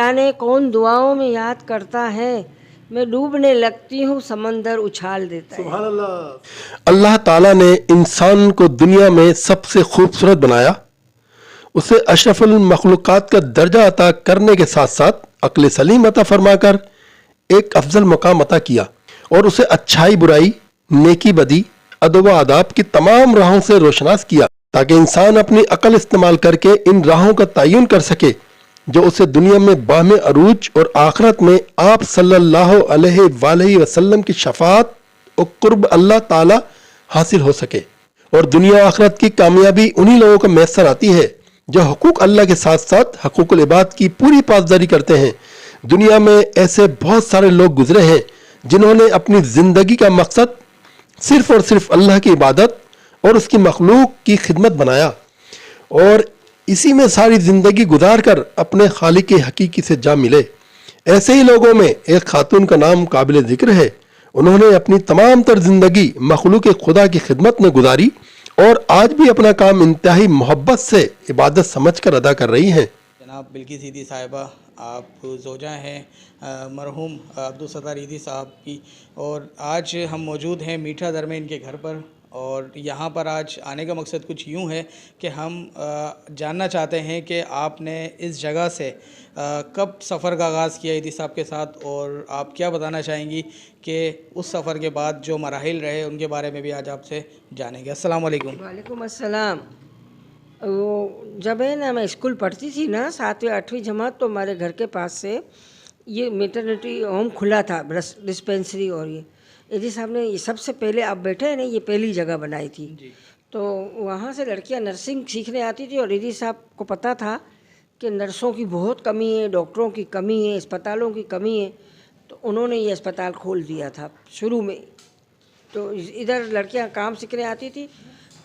जाने कौन दुआओं में याद करता है, मैं डूबने लगती हूँ समंदर उछाल देता है। सुभान अल्लाह। अल्लाह ताला ने इंसान को दुनिया में सबसे खूबसूरत बनाया, उसे अशरफुल मखलूक़ात का दर्जा अता करने के साथ साथ अक्ल सलीम अता फरमाकर एक अफजल मुकाम अता किया और उसे अच्छाई बुराई, नेकी बदी, अदब व आदाब की तमाम राहों से रोशनास किया ताकि इंसान अपनी अकल इस्तेमाल करके इन राहों का तयन कर सके जो उसे दुनिया में बाहमे अरूज और आखिरत में आप सल्लल्लाहु अलैहि वसल्लम की शफाअत और कुर्ब अल्लाह ताला हासिल हो सके। और दुनिया आखिरत की कामयाबी उन्हीं लोगों को मैसर आती है जो हुकूक अल्लाह के साथ साथ हकूकुल इबाद की पूरी पासदारी करते हैं। दुनिया में ऐसे बहुत सारे लोग गुजरे हैं जिन्होंने अपनी ज़िंदगी का मकसद सिर्फ और सिर्फ अल्लाह की इबादत और उसकी मखलूक की खिदमत बनाया और इसी में सारी ज़िंदगी गुजार कर अपने खालिक हकीकी से जा मिले। ऐसे ही लोगों में एक खातून का नाम काबिल ज़िक्र है। उन्होंने अपनी तमाम तर ज़िंदगी मखलूक खुदा की खिदमत में गुजारी और आज भी अपना काम इंतहाई मोहब्बत से इबादत समझ कर अदा कर रही हैं। जनाब बिल्किस ईदी साहिबा, आप ज़ोजा हैं मरहूम अब्दुल सत्तार ईदी साहब की, और आज हम मौजूद हैं मीठा दर में इनके घर पर। और यहाँ पर आज आने का मकसद कुछ यूँ है कि हम जानना चाहते हैं कि आपने इस जगह से कब सफ़र का आगाज़ किया ईदी साहब के साथ, और आप क्या बताना चाहेंगी कि उस सफ़र के बाद जो मराहिल रहे उनके बारे में भी आज आपसे जानेंगे। अस्सलाम वालेकुम। वालेकुम अस्सलाम। वो जब है ना मैं स्कूल पढ़ती थी ना 7वीं 8वीं जमात, तो हमारे घर के पास से ये मेटर्निटी होम खुला था, डिस्पेंसरी। और ये ईदी साहब ने ये सबसे पहले, आप बैठे हैं ना, ये पहली जगह बनाई थी। तो वहाँ से लड़कियाँ नर्सिंग सीखने आती थी और ईदी साहब को पता था कि नर्सों की बहुत कमी है, डॉक्टरों की कमी है, अस्पतालों की कमी है। तो उन्होंने ये अस्पताल खोल दिया था शुरू में। तो इधर लड़कियाँ काम सीखने आती थी,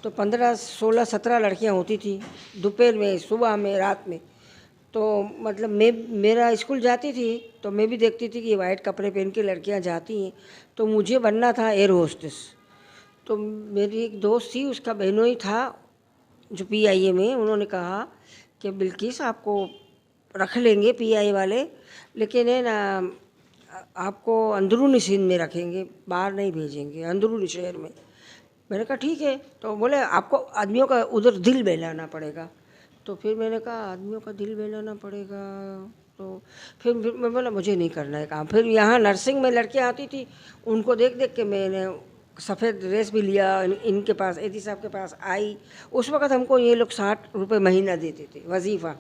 तो 15 16 17 लड़कियाँ होती थी, दोपहर में, सुबह में, रात में। तो मतलब मेरा स्कूल जाती थी तो मैं भी देखती थी कि वाइट कपड़े पहन के लड़कियाँ जाती हैं। तो मुझे बनना था एयर होस्टेस। तो मेरी एक दोस्त थी, उसका बहनोई था जो PIA में। उन्होंने कहा कि बिल्किस आपको रख लेंगे PIA वाले, लेकिन है ना आपको अंदरूनी सिंध में रखेंगे, बाहर नहीं भेजेंगे, अंदरूनी शहर में। मैंने कहा ठीक है। तो बोले आपको आदमियों का उधर दिल बहलाना पड़ेगा। तो फिर मैंने कहा आदमियों का दिल बहलाना पड़ेगा, तो फिर मैं बोला मुझे नहीं करना है काम। फिर यहाँ नर्सिंग में लड़कियाँ आती थी, उनको देख देख के मैंने सफ़ेद ड्रेस भी लिया, इनके पास ईदी साहब के पास आई। उस वक़्त हमको ये लोग 60 रुपये महीना देते थे वजीफ़ा।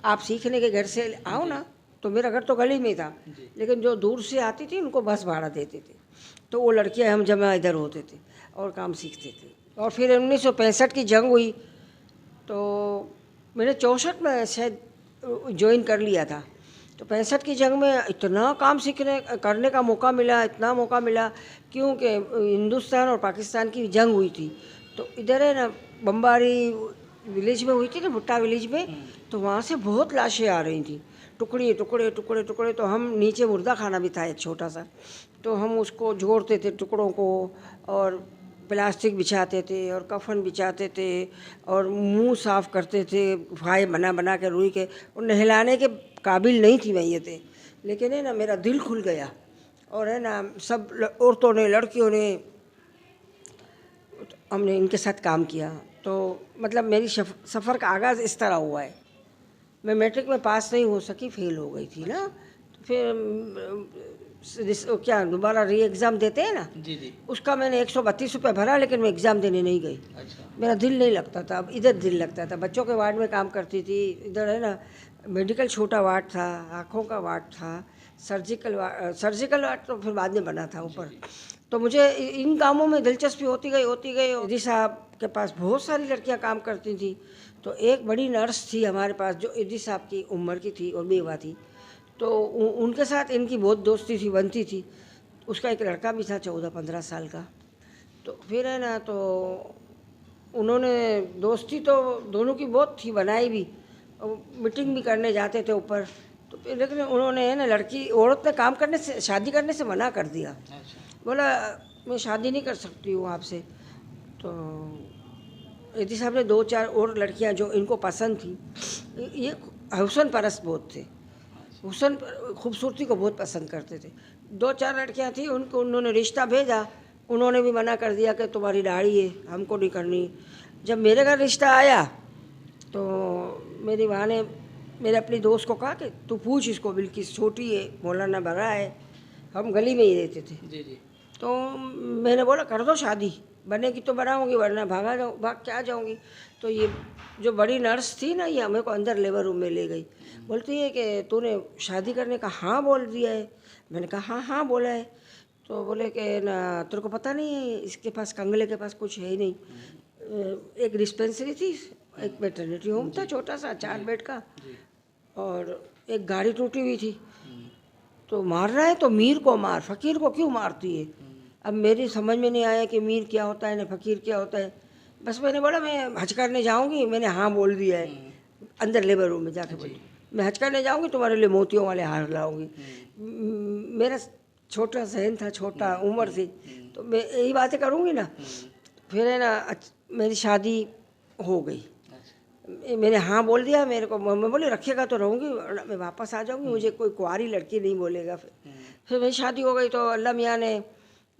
आप सीखने के घर से आओ ना, तो मेरा घर तो गली में था, लेकिन जो दूर से आती थी उनको बस भाड़ा देते थे। तो वो लड़कियाँ हम जमा इधर होते थे और काम सीखते थे। और फिर 1965 की जंग हुई, तो मैंने 64 में शायद ज्वाइन कर लिया था। तो 65 की जंग में इतना काम सीखने करने का मौका मिला, इतना मौका मिला, क्योंकि हिंदुस्तान और पाकिस्तान की जंग हुई थी। तो इधर है ना बम्बारी विलेज में हुई थी ना, भुट्टा विलेज में। तो वहाँ से बहुत लाशें आ रही थी, टुकड़े टुकड़े टुकड़े टुकड़े। तो हम नीचे मुर्दा खाना भी था एक छोटा सा, तो हम उसको जोड़ते थे टुकड़ों को, और प्लास्टिक बिछाते थे और कफन बिछाते थे और मुंह साफ़ करते थे फाय बना बना के रुई के। और नहलाने के काबिल नहीं थी मैं ये थे, लेकिन है ना मेरा दिल खुल गया। और है ना सब औरतों ने, लड़कियों ने, हमने इनके साथ काम किया। तो मतलब मेरी सफ़र का आगाज़ इस तरह हुआ है। मैं मैट्रिक में पास नहीं हो सकी, फेल हो गई थी ना। तो फिर क्या दोबारा री एग्ज़ाम देते हैं ना, जी। उसका मैंने 132 रुपये भरा, लेकिन मैं एग्ज़ाम देने नहीं गई। अच्छा। मेरा दिल नहीं लगता था। अब इधर दिल लगता था। बच्चों के वार्ड में काम करती थी, इधर है ना मेडिकल छोटा वार्ड था, आँखों का वार्ड था, सर्जिकल वार्ड तो फिर बाद में बना था ऊपर। तो मुझे इन कामों में दिलचस्पी होती गई। ईदी साहब के पास बहुत सारी लड़कियां काम करती थी। तो एक बड़ी नर्स थी हमारे पास जो ईदी साहब की उम्र की थी और बेवा थी। तो उनके साथ इनकी बहुत दोस्ती थी, बनती थी। उसका एक लड़का भी था 14-15 साल का। तो फिर है ना, तो उन्होंने दोस्ती तो दोनों की बहुत थी, बनाई भी, और मीटिंग भी करने जाते थे ऊपर। तो फिर लेकिन उन्होंने है ना औरत ने काम करने से, शादी करने से मना कर दिया। बोला मैं शादी नहीं कर सकती हूँ आपसे। तो ईदी साहब ने 2-4 और लड़कियाँ जो इनको पसंद थी, ये हुस्न परस्त बहुत थे। हुस्न खूबसूरती को बहुत पसंद करते थे। 2-4 लड़कियां थी, उनको उन्होंने रिश्ता भेजा, उन्होंने भी मना कर दिया कि तुम्हारी दाढ़ी है, हमको नहीं करनी। जब मेरे घर रिश्ता आया तो मेरी माँ ने मेरे अपनी दोस्त को कहा कि तू पूछ इसको, बिल्किस छोटी है, मौलाना बड़ा है, हम गली में ही रहते थे। जी जी। तो मैंने बोला कर दो शादी, बनेगी तो बनाऊंगी वरना भाग क्या जाऊंगी। तो ये जो बड़ी नर्स थी ना, ये हमें को अंदर लेबर रूम में ले गई, बोलती है कि तूने शादी करने का हाँ बोल दिया है। मैंने कहा हाँ हाँ बोला है। तो बोले कि ना तेरे को पता नहीं है, इसके पास कंगले के पास कुछ है ही नहीं। एक डिस्पेंसरी थी, एक मैटरनिटी होम था छोटा सा 4 बेड का, और एक गाड़ी टूटी हुई थी। तो मार रहा है तो मीर को मार, फ़कीर को क्यों मारती है। अब मेरी समझ में नहीं आया कि मीर क्या होता है ना फ़कीर क्या होता है। बस मैंने बोला मैं हज करने जाऊंगी, मैंने हाँ बोल दिया है। अंदर लेबर रूम में जाके बोली मैं हज करने जाऊंगी, तुम्हारे लिए मोतियों वाले हार लाऊंगी। मेरा छोटा जहन था, छोटा उम्र थी, तो मैं यही बातें करूंगी ना। फिर है ना मेरी शादी हो गई, मैंने हाँ बोल दिया। मेरे को मैं बोली रखेगा तो रहूँगी, वरना मैं वापस आ जाऊँगी, मुझे कोई कुंवारी लड़की नहीं बोलेगा। फिर मेरी शादी हो गई तो अल्लाह मियाँ ने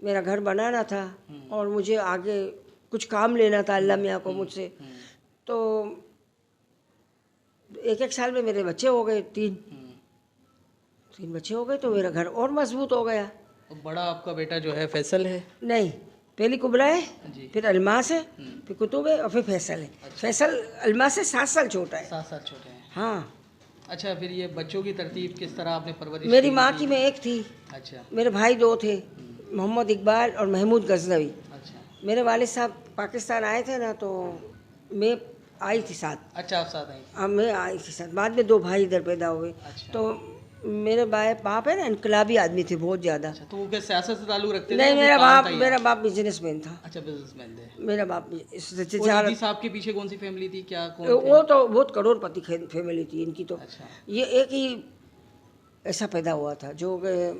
मेरा घर बनाना था और मुझे आगे कुछ काम लेना था अल्लाह मियाँ को मुझसे। तो 1-1 साल में मेरे बच्चे हो गए, 3 बच्चे हो गए, तो मेरा घर और मजबूत हो गया। और बड़ा आपका बेटा जो है फैसल है? नहीं, पहली कुबरा है, जी। फिर अलमास है, फिर कुतुब है, और फिर फैसल है। फैसल अलमास से 7 साल छोटा है। 7 साल छोटे हैं। हाँ। अच्छा, फिर ये बच्चों की तरतीब किस तरह आपने परवरिश मेरी की माँ थी? की मैं एक थी, अच्छा मेरे भाई 2 थे, मोहम्मद इकबाल और महमूद गजनवी। अच्छा मेरे वालिद साहब पाकिस्तान आए थे ना, तो मैं आई थी साथ। अच्छा, आप साथ आई? हाँ, मैं आई थी साथ। बाद में 2 भाई इधर पैदा हुए। अच्छा। तो मेरे बाप है ना इनकलाबी आदमी थे बहुत ज़्यादा। अच्छा, तो वो क्या सियासत से ताल्लुक रखते थे? नहीं, या वो काम था यहाँ? मेरा बाप बिजनेसमैन था। अच्छा, बिजनेसमैन थे। मेरा बाप और ईदी साहब के पीछे कौन सी फैमिली थी, क्या कौन थे? वो तो बहुत करोड़पति फैमिली थी इनकी। तो अच्छा ये एक ही ऐसा पैदा हुआ था जो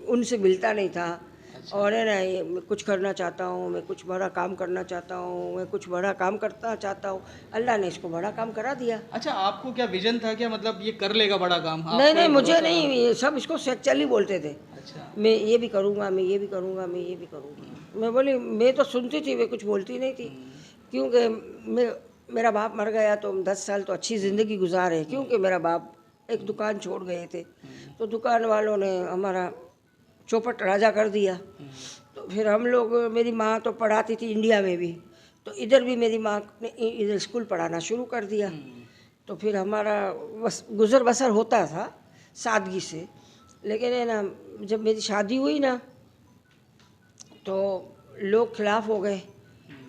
उनसे मिलता नहीं था। अच्छा। और है ना, ये मैं कुछ करना चाहता हूँ, मैं कुछ बड़ा काम करना चाहता हूँ, मैं कुछ बड़ा काम करना चाहता हूँ। अल्लाह ने इसको बड़ा काम करा दिया। अच्छा, आपको क्या विजन था, क्या मतलब ये कर लेगा बड़ा काम? आपको नहीं, ये मुझे भरोसा नहीं, था? ये सब इसको सेक्चुअली बोलते थे। अच्छा मैं ये भी करूँगा, मैं ये भी करूँगा, मैं ये भी करूँगा। मैं बोली, मैं तो सुनती थी, मैं कुछ बोलती नहीं थी, क्योंकि मेरा बाप मर गया तो 10 साल तो अच्छी ज़िंदगी गुजारे, क्योंकि मेरा बाप एक दुकान छोड़ गए थे, तो दुकान वालों ने हमारा चौपट राजा कर दिया। तो फिर हम लोग, मेरी माँ तो पढ़ाती थी इंडिया में भी, तो इधर भी मेरी माँ ने इधर स्कूल पढ़ाना शुरू कर दिया। तो फिर हमारा गुज़र बसर होता था सादगी से। लेकिन है ना, जब मेरी शादी हुई ना, तो लोग खिलाफ हो गए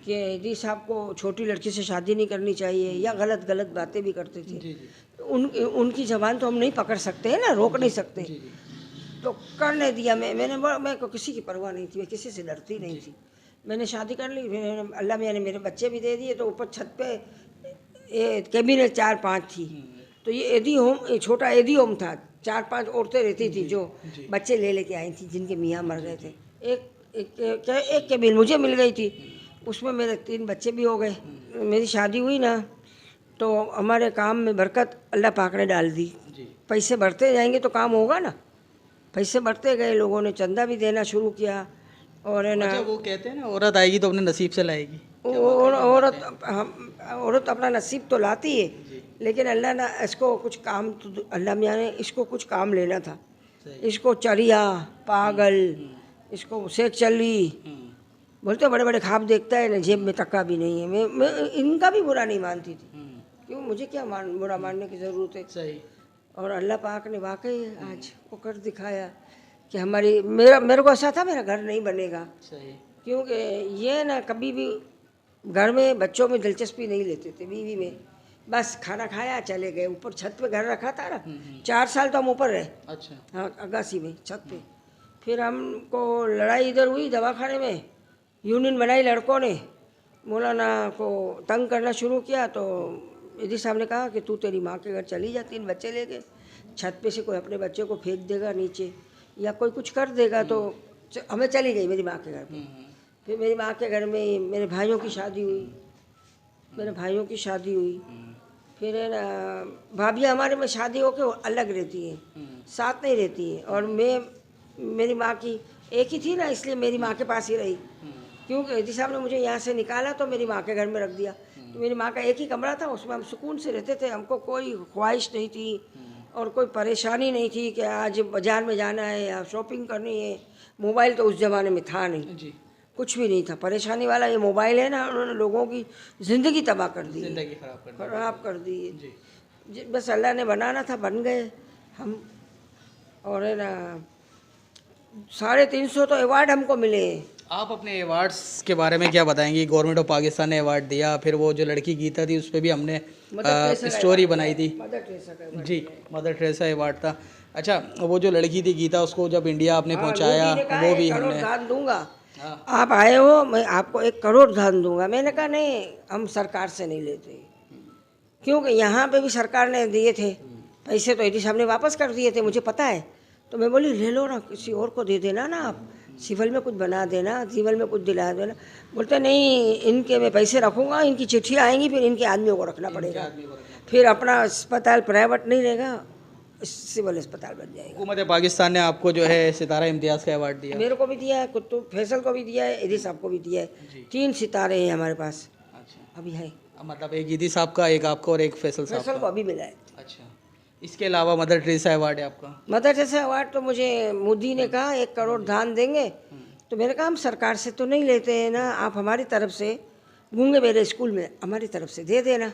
कि ईदी साहब को छोटी लड़की से शादी नहीं करनी चाहिए, या गलत बातें भी करते थे। जी जी उनकी ज़बान तो हम नहीं पकड़ सकते हैं ना, रोक नहीं सकते। जी जी। तो करने दिया। मैं को किसी की परवाह नहीं थी, मैं किसी से डरती नहीं थी। मैंने शादी कर ली, फिर अल्लाह मियाँ ने मेरे बच्चे भी दे दिए। तो ऊपर छत पे ये कैबिनेट 4-5 थी, तो ये एदी होम, छोटा एदी होम था। 4-5 औरतें रहती थी जो बच्चे ले लेके आई थी, जिनके मियाँ मर गए थे। एक कैबिन मुझे मिल गई थी, उसमें मेरे 3 बच्चे भी हो गए। मेरी शादी हुई ना, तो हमारे काम में बरकत अल्लाह पाक ने डाल दी। पैसे बढ़ते जाएंगे तो काम होगा ना। पैसे बढ़ते गए, लोगों ने चंदा भी देना शुरू किया। और है ना, अच्छा, वो कहते हैं ना, औरत आएगी तो अपने नसीब से लाएगी। औरत अपना नसीब तो लाती है, लेकिन अल्लाह ने इसको कुछ काम, तो अल्लाह मियाँ ने इसको कुछ काम लेना था। इसको चरिया, पागल, इसको शेख चली बोलते, बड़े बड़े ख्वाब देखता है ना, जेब में तक्का भी नहीं है। मैं इनका भी बुरा नहीं मानती थी, क्यों, मुझे क्या बुरा मानने की ज़रूरत है। सही। और अल्लाह पाक ने वाकई आज वो कर दिखाया कि मेरे को ऐसा था मेरा घर नहीं बनेगा। सही। क्योंकि ये ना कभी भी घर में बच्चों में दिलचस्पी नहीं लेते थे, बीवी में। बस खाना खाया चले गए। ऊपर छत पे घर रखा था ना, 4 साल तो हम ऊपर रहे। अच्छा। हाँ, अगासी में छत पे। फिर हमको लड़ाई इधर हुई दवाखाने में, यूनियन बनाई लड़कों ने, मौलाना को तंग करना शुरू किया। तो इदी साहब ने कहा कि तू तेरी माँ के घर चली जा, 3 बच्चे लेके। छत पे से कोई अपने बच्चे को फेंक देगा नीचे, या कोई कुछ कर देगा। तो हमें चली गई मेरी माँ के घर पे। फिर मेरी माँ के घर में मेरे भाइयों की शादी हुई। फिर है ना, भाभियाँ हमारे में शादी होके अलग रहती हैं। साथ नहीं रहती है। और मैं मेरी माँ की एक ही थी ना, इसलिए मेरी माँ के पास ही रही। क्योंकि एडी साहब ने मुझे यहाँ से निकाला तो मेरी माँ के घर में रख दिया। तो मेरी माँ का एक ही कमरा था, उसमें हम सुकून से रहते थे। हमको कोई ख्वाहिश नहीं थी और कोई परेशानी नहीं थी कि आज बाज़ार में जाना है या शॉपिंग करनी है। मोबाइल तो उस ज़माने में था नहीं, जी, कुछ भी नहीं था। परेशानी वाला ये मोबाइल है ना, उन्होंने लोगों की ज़िंदगी तबाह कर दी है, जिंदगी खराब कर दी। खराब कर दी है। जी, बस अल्लाह ने बनाना था, बन गए हम। और है ना 350 तो अवार्ड हमको मिले हैं। आप अपने अवार्ड्स के बारे में क्या बताएंगी? गवर्नमेंट ऑफ पाकिस्तान ने अवार्ड दिया, फिर वो जो लड़की गीता थी उस पर भी हमने स्टोरी बनाई थी। मदर टेरेसा का award जी, मिला है। मदर टेरेसा अवार्ड था। अच्छा, वो जो लड़की थी गीता, उसको जब इंडिया आपने हाँ, पहुंचाया, मोदी ने कहा वो भी 1 करोड़ हमने दान दूंगा। हाँ। आप आए हो, मैं आपको 1 करोड़ दान दूंगा। मैंने कहा नहीं, हम सरकार से नहीं लेते, क्योंकि यहाँ पे भी सरकार ने दिए थे पैसे, तो एडी साहब ने वापस कर दिए थे, मुझे पता है। तो मैं बोली ले लो ना, किसी और को दे देना ना, आप सिविल में कुछ बना देना, सिविल में कुछ दिला देना। बोलते नहीं, इनके मैं पैसे रखूँगा, इनकी चिट्ठियाँ आएंगी, फिर इनके आदमियों को रखना पड़ेगा, फिर अपना अस्पताल प्राइवेट नहीं रहेगा, सिविल अस्पताल बन जाएगा। हुकूमत पाकिस्तान ने आपको जो है सितारा इम्तियाज़ का अवार्ड दिया। मेरे को भी दिया है, कुतुब फैसल को भी दिया है, एडी साहब को भी दिया है। 3 सितारे हैं हमारे पास अच्छा, अभी है। मतलब एक ईदी साहब का, एक आपका और एक फैसल साहब फैसल को का। अभी मिला है। अच्छा, इसके अलावा मदर टेरेसा अवार्ड है आपका। मदर टेरेसा अवार्ड तो मुझे मोदी ने कहा 1 करोड़ दान देंगे, तो मैंने कहा हम सरकार से तो नहीं लेते हैं ना, आप हमारी तरफ से गूंगे मेरे स्कूल में हमारी तरफ से दे देना।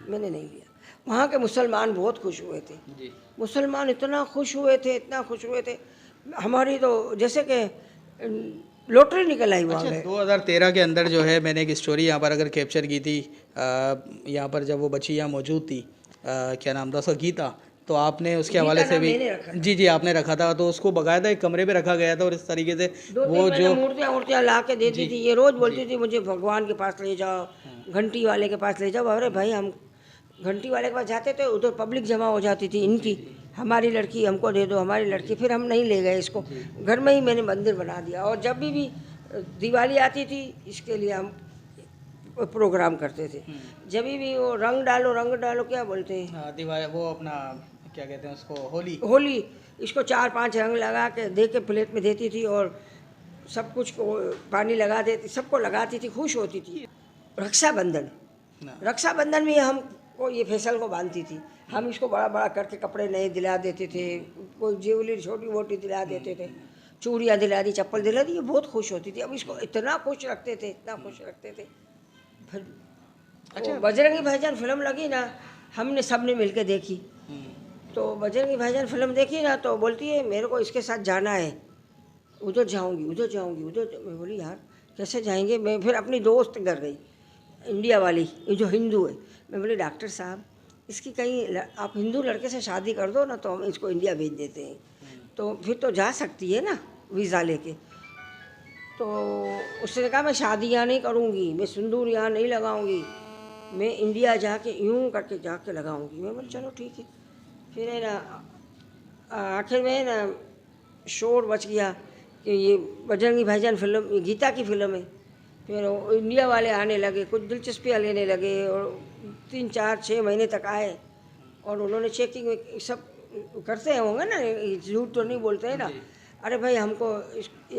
मैंने नहीं लिया। वहाँ के मुसलमान बहुत खुश हुए थे, जी, मुसलमान इतना खुश हुए थे, इतना खुश हुए थे। हमारी तो जैसे कि लॉटरी निकल आई वहाँ अच्छा, गए। 2013 के अंदर जो है मैंने एक स्टोरी यहाँ पर अगर कैप्चर की थी, यहाँ पर जब वो बच्ची यहाँ मौजूद थी, क्या नाम था उसका, गीता, तो आपने उसके हवाले से भी, मैंने रखा जी जी, आपने रखा था। तो उसको बाकायदा एक कमरे पे रखा गया था और इस तरीके से वो जो मूर्तियाँ ला के देती थी। ये रोज़ बोलती थी मुझे भगवान के पास ले जाओ, घंटी वाले के पास ले जाओ। अरे भाई, हम घंटी वाले के पास जाते थे, उधर पब्लिक जमा हो जाती थी इनकी, हमारी लड़की हमको दे दो, हमारी लड़की। फिर हम नहीं ले गए इसको, घर में ही मैंने मंदिर बना दिया। और जब भी दिवाली आती थी, इसके लिए हम प्रोग्राम करते थे। जब भी वो रंग डालो क्या बोलते हैं, दिवाली, वो अपना क्या कहते हैं उसको, होली, होली, इसको 4-5 रंग लगा के दे के प्लेट में देती थी और सब कुछ को पानी लगा देती, सबको लगाती थी, खुश होती थी। रक्षाबंधन में हमको ये फैसल को बांधती थी। हम इसको बड़ा बड़ा करके कपड़े नए दिला देते थे, कोई ज्वेलरी छोटी मोटी दिला देते थे, चूड़ियाँ दिला दी, चप्पल दिला दी। ये बहुत खुश होती थी। अब इसको इतना खुश रखते थे, इतना खुश रखते थे। फिर अच्छा, बजरंगी भाईजान फिल्म लगी ना, हमने सब ने मिल के देखी। तो बजरंगी भाईजान फिल्म देखी ना, तो बोलती है मेरे को इसके साथ जाना है, उधर जाऊंगी, उधर जाऊंगी, उधर। मैं बोली यार कैसे जाएंगे। मैं फिर अपनी दोस्त घर गई, इंडिया वाली, ये जो हिंदू है। मैं बोली डॉक्टर साहब, इसकी कहीं आप हिंदू लड़के से शादी कर दो ना, तो हम इसको इंडिया भेज देते हैं, तो फिर तो जा सकती है ना वीज़ा लेके। तो उसने कहा मैं शादी यहाँ नहीं करूँगी, मैं सिंदूर यहाँ नहीं लगाऊँगी, मैं इंडिया जाके यूँ करके जाके लगाऊँगी। मैं बोली चलो ठीक है। फिर है ना आखिर में ना शोर बच गया कि ये बजरंगी भाईजान फिल्म, ये गीता की फिल्म है। फिर वो इंडिया वाले आने लगे, कुछ दिलचस्पियाँ लेने लगे, और 3-4-6 महीने तक आए और उन्होंने चेकिंग सब करते हैं होंगे ना, झूठ तो नहीं बोलते हैं ना। अरे भाई, हमको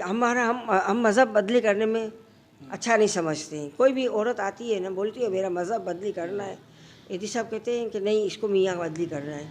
हम मज़हब बदली करने में अच्छा नहीं समझते हैं। कोई भी औरत आती है ना, बोलती है मेरा मज़हब बदली करना है, एडी साहब कहते हैं कि नहीं, इसको मियाँ बदली करना है।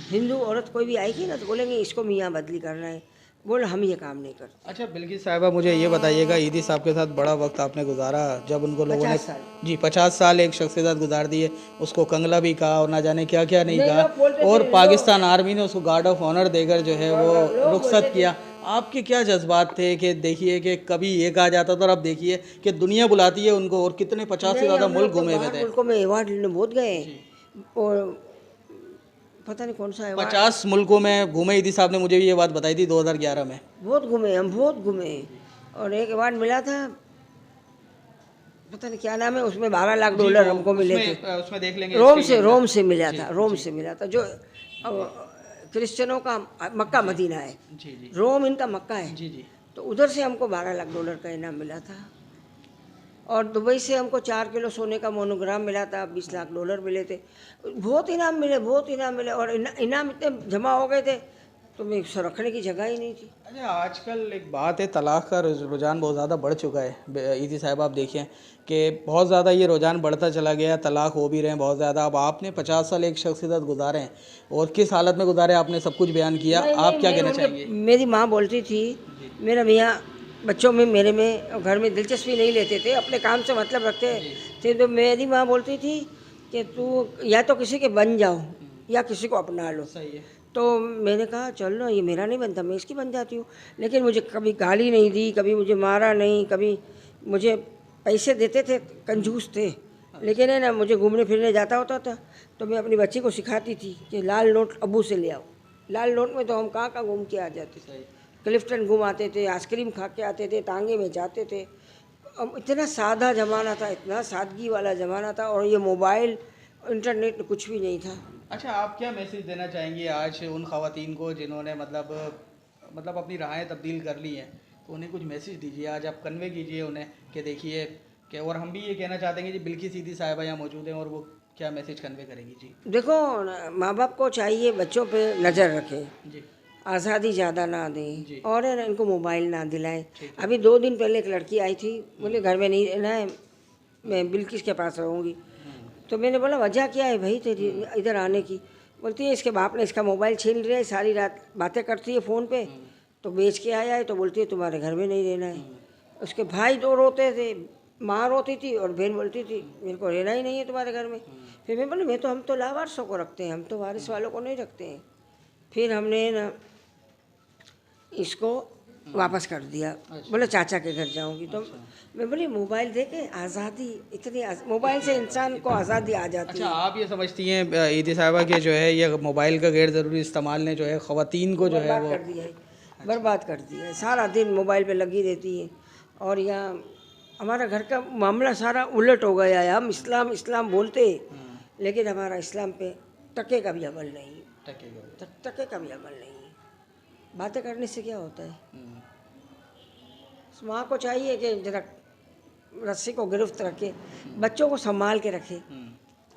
हिंदू औरत कोई भी आएगी ना, तो बोलेंगे इसको मियाँ बदली करना है। बोल हम ये काम नहीं करते। अच्छा बिल्किस साहिबा, मुझे ये बताइएगा, ईदी साहब के साथ बड़ा वक्त आपने गुजारा, जब उनको लोगों ने 50 साल। जी 50 साल एक शख्स के साथ गुजार दिए, उसको कंगला भी कहा और ना जाने क्या क्या नहीं नहीं, कहा, लोग बोलते और थे, पाकिस्तान आर्मी ने उसको गार्ड ऑफ ऑनर देकर जो है वो रुखसत किया। आपके क्या जज्बात थे कि देखिए कि कभी ये कहा जाता था और अब देखिए कि दुनिया बुलाती है उनको, और कितने 50 से ज़्यादा मुल्क घूमे हुए थे। मुल्कों में अवार्ड लेने बहुत गए, और पता नहीं कौन सा अवार्ड, 50 मुल्कों में घूमे। ईदी साहब ने मुझे भी ये बात बताई थी 2011 में। बहुत घूमे, हम बहुत घूमे। और एक अवार्ड मिला था, पता नहीं क्या नाम है, उसमें $12 लाख हमको मिले थे। उसमें देख लेंगे, रोम से मिला था, रोम से मिला था, जो क्रिश्चियनों का मक्का मदीना है। जी जी रोम इनका मक्का है। जी जी। तो उधर से हमको $12 लाख का इनाम मिला था। और दुबई से हमको 4 किलो सोने का मोनोग्राम मिला था, 20 लाख डॉलर मिले थे। बहुत इनाम मिले, बहुत इनाम मिले, और इनाम इतने जमा हो गए थे तो मैं उसको रखने की जगह ही नहीं थी। अच्छा, आजकल एक बात है, तलाक का रुझान बहुत ज़्यादा बढ़ चुका है। ईदी साहब आप देखिए कि बहुत ज़्यादा ये रुझान बढ़ता चला गया, तलाक हो भी रहे हैं बहुत ज़्यादा। अब आपने 50 साल एक शख्स के साथ गुजारे हैं और किस हालत में गुजारे आपने सब कुछ बयान किया, आप क्या कहना चाहेंगे? मेरी माँ बोलती थी, मेरा मियाँ बच्चों में, मेरे में और घर में दिलचस्पी नहीं लेते थे, अपने काम से मतलब रखते थे। तो मेरी माँ बोलती थी कि तू या तो किसी के बन जाओ या किसी को अपना लो। सही है। तो मैंने कहा चल ना, ये मेरा नहीं बनता, मैं इसकी बन जाती हूँ। लेकिन मुझे कभी गाली नहीं दी, कभी मुझे मारा नहीं, कभी मुझे पैसे देते थे, कंजूस थे। लेकिन है ना, मुझे घूमने फिरने जाता होता था तो मैं अपनी बच्ची को सिखाती थी कि लाल नोट अब्बू से ले आओ। लाल नोट में तो हम कहाँ कहाँ घूम के आ जाते थे, क्लिफ्टन घूम आते थे, आइसक्रीम खा के आते थे, तांगे में जाते थे। अब इतना सादा ज़माना था, इतना सादगी वाला ज़माना था, और ये मोबाइल इंटरनेट कुछ भी नहीं था। अच्छा, आप क्या मैसेज देना चाहेंगे आज उन ख़वातीन को जिन्होंने मतलब अपनी राहें तब्दील कर ली हैं, तो उन्हें कुछ मैसेज दीजिए, आज आप कन्वे कीजिए उन्हें कि देखिए कि, और हम भी ये कहना चाहते हैं कि जी बिल्किस ईदी साहिबा यहाँ मौजूद हैं और वो क्या मैसेज कन्वे करेंगी। जी देखो, माँ बाप को चाहिए बच्चों पे नज़र रखें, जी आज़ादी ज़्यादा ना जी। दें, और है ना, इनको मोबाइल ना दिलाएं। अभी 2 दिन पहले एक लड़की आई थी, बोले घर में नहीं रहना है, मैं बिल्किस के पास रहूँगी। तो मैंने बोला वजह क्या है भाई तेरी इधर आने की? बोलती है इसके बाप ने इसका मोबाइल छीन लिया है, सारी रात बातें करती है फ़ोन पे, तो बेच के आया है, तो बोलती है तुम्हारे घर में नहीं रहना है। उसके भाई 2 रोते थे, माँ रोती थी और बहन बोलती थी मेरे को रहना ही नहीं है तुम्हारे घर में। फिर मैं बोली हम तो लावारिसों को रखते हैं, हम तो वारिस वालों को नहीं रखते हैं। फिर हमने ना इसको वापस कर दिया। बोले चाचा के घर जाऊंगी। तो मैं बोली मोबाइल दे के आज़ादी, इतनी मोबाइल से इंसान को आज़ादी आ जाती अच्छा, है। आप ये समझती हैं ईदी साहिबा के जो है ये मोबाइल का गैर ज़रूरी इस्तेमाल ने जो है ख़वातीन को जो है बर्बाद वो कर दिया है, बर्बाद कर दिया है। सारा दिन मोबाइल पे लगी रहती है, और यहाँ हमारा घर का मामला सारा उलट हो गया है। हम इस्लाम इस्लाम बोलते हैं, लेकिन हमारा इस्लाम पे टके का भी अमल नहीं, टके का भी अमल नहीं है। बातें करने से क्या होता है? माँ को चाहिए कि जरा रस्सी को गिरफ्त रखे, बच्चों को संभाल के रखे,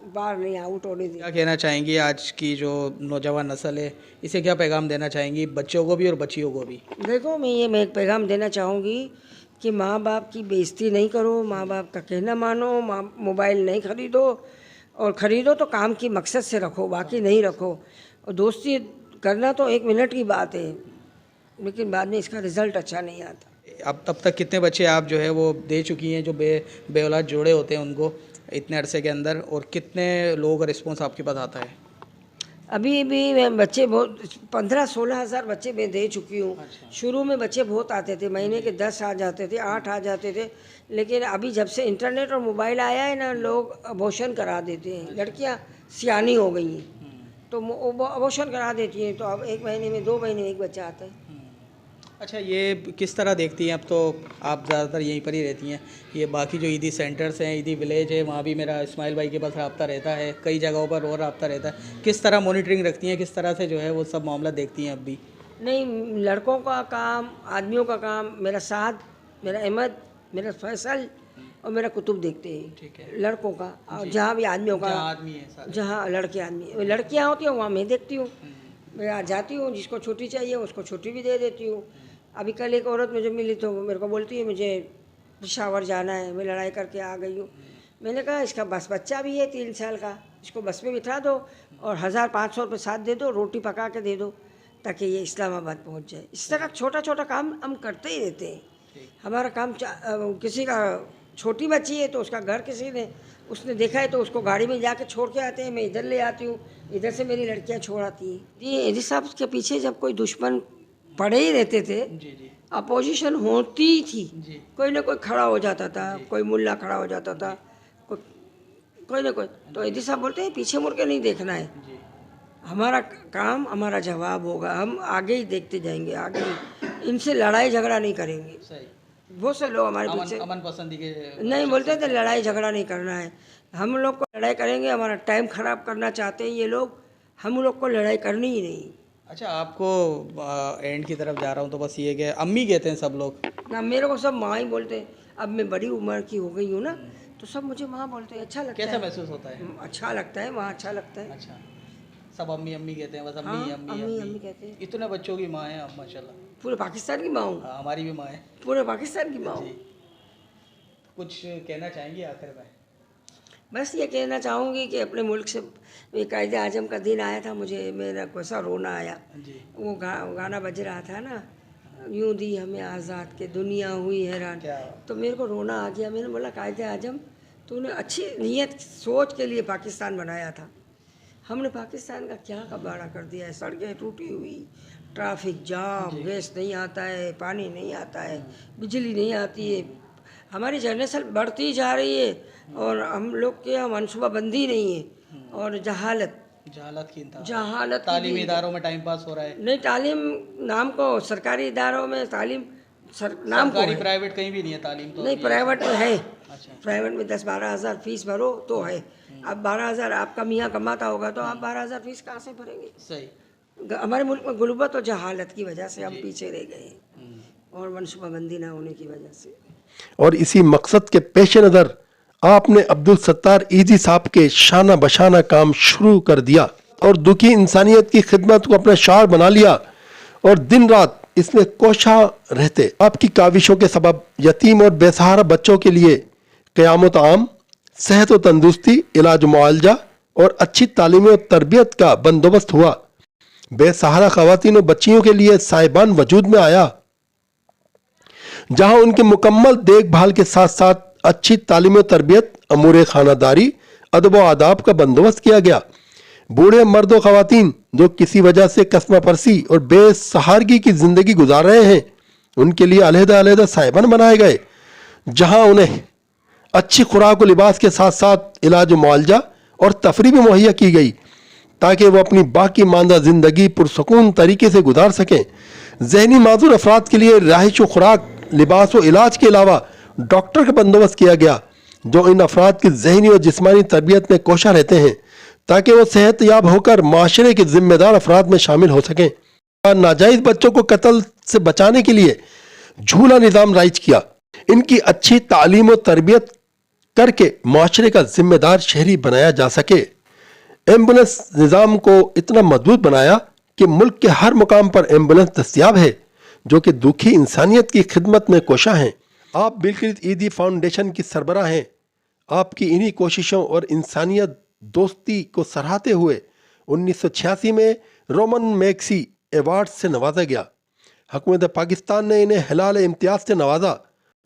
बाहर नहीं आउट होने दे। क्या कहना चाहेंगी आज की जो नौजवान नस्ल है, इसे क्या पैगाम देना चाहेंगी बच्चों को भी और बच्चियों को भी? देखो, मैं एक पैगाम देना चाहूँगी कि माँ बाप की बेइज्जती नहीं करो, माँ बाप का कहना मानो, मोबाइल नहीं खरीदो, और ख़रीदो तो काम की मकसद से रखो, बाकी नहीं रखो। और दोस्ती करना तो 1 मिनट की बात है, लेकिन बाद में इसका रिज़ल्ट अच्छा नहीं आता। अब तब तक कितने बच्चे आप जो है वो दे चुकी हैं जो बे औलाद जोड़े होते हैं उनको इतने अरसे के अंदर, और कितने लोगों का रिस्पॉन्स आपके पास आता है? अभी भी मैं बच्चे बहुत 15-16 हज़ार बच्चे मैं दे चुकी हूँ। शुरू में बच्चे बहुत आते थे, महीने के 10 आ जाते थे, 8 आ जाते थे। लेकिन अभी जब से इंटरनेट और मोबाइल आया है ना, लोग अबॉर्शन करा देते हैं। लड़कियाँ सियानी हो गई हैं तो वो अबॉर्शन करा देती हैं, तो अब 1 महीने में 2 महीने में एक बच्चा आता है। अच्छा, ये किस तरह देखती हैं? अब तो आप ज़्यादातर यहीं पर ही रहती हैं, ये बाकी जो ईदी सेंटर्स हैं, ईदी विलेज है, वहाँ भी मेरा इस्माइल भाई के पास रब्ता रहता है, कई जगहों पर और रब्ता रहता है। किस तरह मॉनिटरिंग रखती हैं, किस तरह से जो है वो सब मामला देखती हैं अब भी? नहीं, लड़कों का काम, आदमियों का काम, मेरा साद, मेरा अहमद, मेरा फैसल और मेरा कुतुब देखते हैं। ठीक है। लड़कों का, और जहाँ भी आदमियों का, जहाँ आदमी है सारे। जहाँ लड़के आदमी, लड़कियाँ होती हैं वहाँ मैं देखती हूँ। मैं जाती हूँ, जिसको छुट्टी चाहिए उसको छुट्टी भी दे देती हूँ। अभी कल एक औरत मुझे मिली तो मेरे को बोलती है मुझे पेशावर जाना है, मैं लड़ाई करके आ गई हूँ। मैंने कहा इसका बस बच्चा भी है 3 साल का, इसको बस में बिठा दो और 1500 रुपये साथ दे दो, रोटी पका के दे दो, ताकि ये इस्लामाबाद पहुँच जाए। इस तरह छोटा छोटा काम हम करते ही रहते हैं। हमारा काम किसी का छोटी बच्ची है तो उसका घर किसी ने उसने देखा है तो उसको गाड़ी में जाके छोड़ के आते हैं, मैं इधर ले आती हूँ, इधर से मेरी लड़कियाँ छोड़ आती हैं। जी, ईदी साहब के पीछे जब कोई दुश्मन पड़े ही रहते थे, जी अपोजिशन होती ही थी, जी। कोई ना कोई खड़ा हो जाता था, कोई मुल्ला खड़ा हो जाता था, कोई ना कोई। तो ईदी साहब बोलते हैं पीछे मुड़ के नहीं देखना है, जी। हमारा काम हमारा जवाब होगा, हम आगे ही देखते जाएंगे, आगे ही। इनसे लड़ाई झगड़ा नहीं करेंगे। सही। बहुत से लोग हमारे पीछे अमन पसंदी के नहीं बोलते थे लड़ाई झगड़ा नहीं करना है, हम लोग को लड़ाई करेंगे, हमारा टाइम ख़राब करना चाहते हैं ये लोग, हम लोग को लड़ाई करनी ही नहीं। अच्छा, आपको एंड की तरफ जा रहा हूँ तो बस ये कि अम्मी कहते हैं सब लोग। ना, मेरे को सब माँ ही बोलते हैं। अब मैं बड़ी उम्र की हो गई हूँ ना, तो सब मुझे माँ बोलते हैं, अच्छा लगता कैसा है। महसूस होता है? अच्छा लगता है, वहाँ अच्छा लगता है। अच्छा, सब अम्मी अम्मी कहते हैं, बस अम्मी हाँ, अम्मी अम्मी अम्मी। अम्मी कहते हैं। इतने बच्चों की माँ है आप माशाल्लाह। पूरे पाकिस्तान की माँ हूँ, हाँ, हमारी भी माँ है पूरे पाकिस्तान की माँ जी। हूँ। कुछ कहना चाहेंगी आखिर में? बस ये कहना चाहूँगी कि अपने मुल्क से ये कायदे आजम का दिन आया था, मुझे मेरा कैसा रोना आया। जी। वो गाना बज रहा था ना, यूं दी हमें आज़ाद के दुनिया हुई हैरान, क्या? तो मेरे को रोना आ गया। मैंने बोला कायदे आजम, तूने अच्छी नीयत सोच के लिए पाकिस्तान बनाया था, हमने पाकिस्तान का क्या कबाड़ा कर दिया है। सड़कें टूटी हुई, ट्रैफिक जाम, गैस नहीं आता है, पानी नहीं आता है, बिजली नहीं आती है, हमारी जनरेशन बढ़ती जा रही है और हम लोग के यहाँ मनसूबाबंदी नहीं है, और जहालत जहालत की इंतहा। जहालत की तालीमी भी- इदारों में टाइम पास हो रहा है। नहीं, तालीम नाम को सरकारी इदारों में तालीम नाम को सरकारी है। प्राइवेट कहीं भी नहीं है तालीम तो। नहीं, अभी प्राइवेट में है। अच्छा। प्राइवेट में 10-12 हज़ार फीस भरो तो है। अब 12 हज़ार आपका मियाँ कमाता होगा तो आप 12 हज़ार फीस कहाँ से भरेंगे? सही। हमारे मुल्क में गुर्बत और जहालत की वजह से हम पीछे रह गए हैं, हम्म। और मनसूबाबंदी ना होने की वजह से। और इसी मकसद के पेश नज़र आपने अब्दुल सत्तार ईदी साहब के शाना बशाना काम शुरू कर दिया और दुखी इंसानियत की खिदमत को अपना शार बना लिया, और दिन रात इसमें कोशा रहते। आपकी काविशों के सबब यतीम और बेसहारा बच्चों के लिए क़यामत आम, सेहत व तंदुरुस्ती, इलाज मुआलजा और अच्छी तालीम और तरबियत का बंदोबस्त हुआ। बेसहारा ख़वातीन और बच्चियों के लिए साहिबान वजूद में आया, जहां उनके मुकम्मल देखभाल के साथ साथ अच्छी तालीम और तरबियत, अमूर खानादारी, अदब व आदाब का बंदोबस्त किया गया। बूढ़े मर्द व ख़वातीन जो किसी वजह से कस्मा परसी और बेसहारगी की ज़िंदगी गुजार रहे हैं, उनके लिए अलहदा अलहदा साहिबान बनाए गए, जहां उन्हें अच्छी खुराक और लिबास के साथ साथ इलाज मुआलजा और तफरी भी मुहैया की गई, ताकि वो अपनी बाकी मानदा ज़िंदगी पुरसकून तरीके से गुजार सकें। जहनी माजूर अफराद के लिए रहाइश व खुराक, लिबास व इलाज के अलावा डॉक्टर का बंदोबस्त किया गया, जो इन अफराद की जहनी और जिस्मानी तरबियत में कोशा रहते हैं, ताकि वो सेहत याब होकर माशरे के जिम्मेदार अफराद में शामिल हो सकें। और नाजायज़ बच्चों को कत्ल से बचाने के लिए झूला निज़ाम राइज किया। इनकी अच्छी तालीम और तरबियत करके माशरे का जिम्मेदार शहरी बनाया जा सके। एम्बुलेंस निज़ाम को इतना मजबूत बनाया कि मुल्क के हर मुकाम पर एम्बुलेंस दस्तियाब है, जो कि दुखी इंसानियत की खिदमत में कोशा हैं। आप बिलकित ईदी फाउंडेशन की सरबराह हैं। आपकी इन्हीं कोशिशों और इंसानियत दोस्ती को सराहते हुए 1986 में रोमन मैग्सी अवार्ड से नवाजा गया। हुकूमत पाकिस्तान ने इन्हें हिलाल इम्तियाज से नवाजा।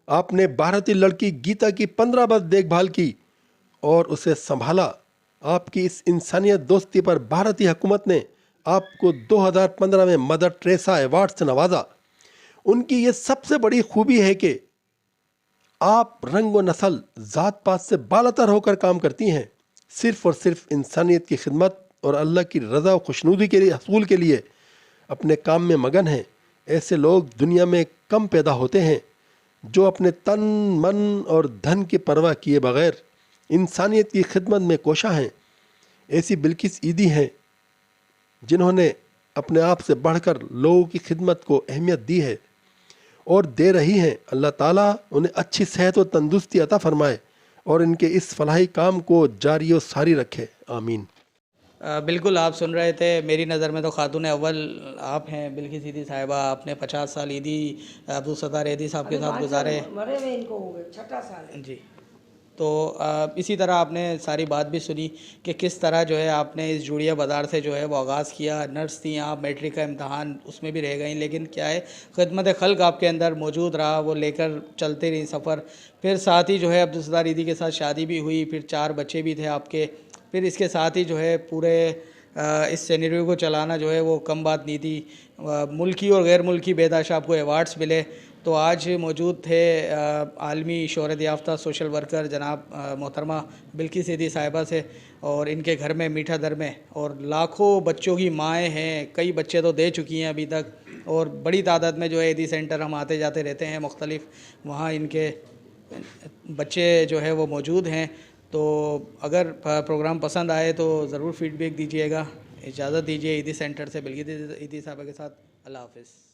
आपने भारतीय लड़की गीता की 15 बरस देखभाल की और उसे संभाला। आपकी इस इंसानियत दोस्ती पर भारतीय हुकूमत ने आपको 2015 में मदर टेरेसा अवार्ड से नवाजा। उनकी ये सबसे बड़ी खूबी है कि आप रंग व नस्ल, ज़ात पात से बालातर होकर काम करती हैं, सिर्फ़ और सिर्फ इंसानियत की खिदमत और अल्लाह की रज़ा व खुशनुदी के लिए हसूल के लिए अपने काम में मगन हैं। ऐसे लोग दुनिया में कम पैदा होते हैं, जो अपने तन, मन और धन की परवाह किए बगैर इंसानियत की खिदमत में कोशा हैं। ऐसी बिल्किस ईदी हैं जिन्होंने अपने आप से बढ़कर लोगों की खिदमत को अहमियत दी है और दे रही हैं। अल्लाह ताला उन्हें अच्छी सेहत और तंदुरुस्ती अता फरमाए और इनके इस फलाही काम को जारी और सारी रखे। आमीन। बिल्कुल, आप सुन रहे थे। मेरी नज़र में तो खातून अव्वल आप हैं बिल्किस ईदी साहिबा। आपने 50 साल ईदी अब्दुल सत्तार ईदी साहब के साथ गुजारे। मरे हुए इनको हो गए, 6 साल है। जी। तो इसी तरह आपने सारी बात भी सुनी कि किस तरह जो है आपने इस जूड़िया बाज़ार से जो है वो आगाज़ किया। नर्स थी आप, मैट्रिक का इम्तहान उसमें भी रह गई, लेकिन क्या है खिदमत खल्क आपके अंदर मौजूद रहा, वो लेकर चलते रही सफ़र। फिर साथ ही जो है अब्दुल सत्तार ईदी के साथ शादी भी हुई, फिर 4 बच्चे भी थे आपके। फिर इसके साथ ही जो है पूरे इस सिनेरियो को चलाना जो है वो कम बात नहीं थी। मुल्की और गैर मुल्की बेदाशा आपको अवार्ड्स मिले। तो आज मौजूद थे आलमी शोहरत याफ्ता सोशल वर्कर जनाब मोहतरमा बिल्किस ईदी साहिबा से, और इनके घर में मीठा दर में और लाखों बच्चों की माएँ हैं। कई बच्चे तो दे चुकी हैं अभी तक, और बड़ी तादाद में जो है ईदी सेंटर हम आते जाते रहते हैं मुख्तलिफ, वहाँ इनके बच्चे जो है वो मौजूद हैं। तो अगर प्रोग्राम पसंद आए तो ज़रूर फीडबैक दीजिएगा। इजाज़त दीजिए ईदी सेंटर से बिल्किस ईदी साहिबा के साथ। अल्लाह हाफ़िज़।